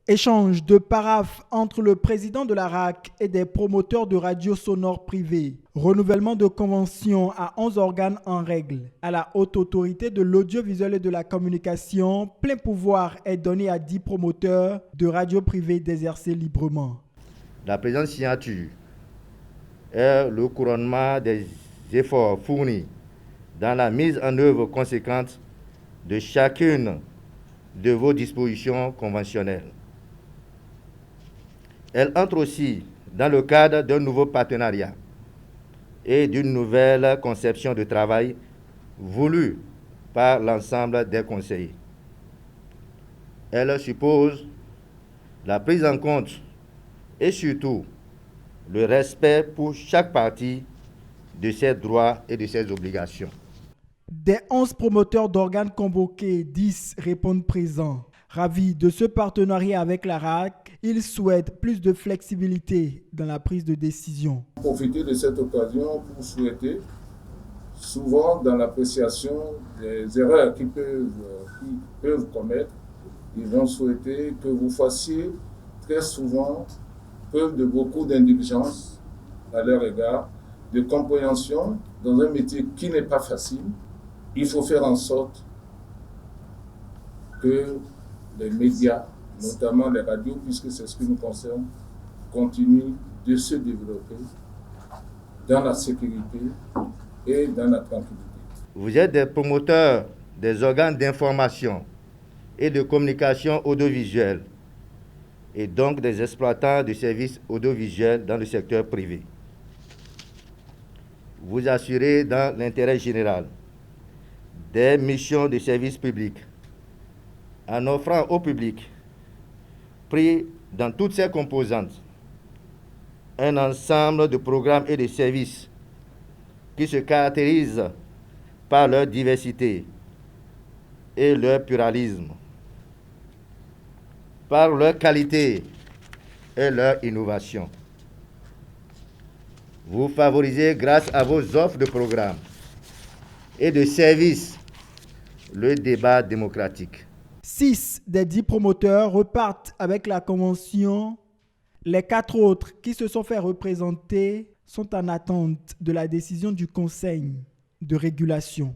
Échange de paraphes entre le président de la RAC et des promoteurs de radios sonores privées. Renouvellement de convention à 11 organes en règle. À la haute autorité de l'audiovisuel et de la communication, plein pouvoir est donné à 10 promoteurs de radios privées d'exercer librement. La présente signature est le couronnement des efforts fournis dans la mise en œuvre conséquente de chacune de vos dispositions conventionnelles. Elle entre aussi dans le cadre d'un nouveau partenariat et d'une nouvelle conception de travail voulue par l'ensemble des conseillers. Elle suppose la prise en compte et surtout le respect pour chaque partie de ses droits et de ses obligations. Des 11 promoteurs d'organes convoqués, 10 répondent présents. Ravis de ce partenariat avec la RAC, ils souhaitent plus de flexibilité dans la prise de décision. Profiter de cette occasion pour souhaiter, souvent dans l'appréciation des erreurs qu'ils peuvent commettre, ils vont souhaiter que vous fassiez très souvent preuve de beaucoup d'indulgence à leur égard, de compréhension dans un métier qui n'est pas facile. Il faut faire en sorte que les médias, notamment les radios, puisque c'est ce qui nous concerne, continuent de se développer dans la sécurité et dans la tranquillité. Vous êtes des promoteurs des organes d'information et de communication audiovisuelle et donc des exploitants de services audiovisuels dans le secteur privé. Vous assurez dans l'intérêt général des missions de service public en offrant au public, pris dans toutes ses composantes, un ensemble de programmes et de services qui se caractérisent par leur diversité et leur pluralisme, par leur qualité et leur innovation. Vous favorisez, grâce à vos offres de programmes et de services, le débat démocratique. 6 des 10 promoteurs repartent avec la convention. Les 4 autres qui se sont fait représenter sont en attente de la décision du Conseil de régulation.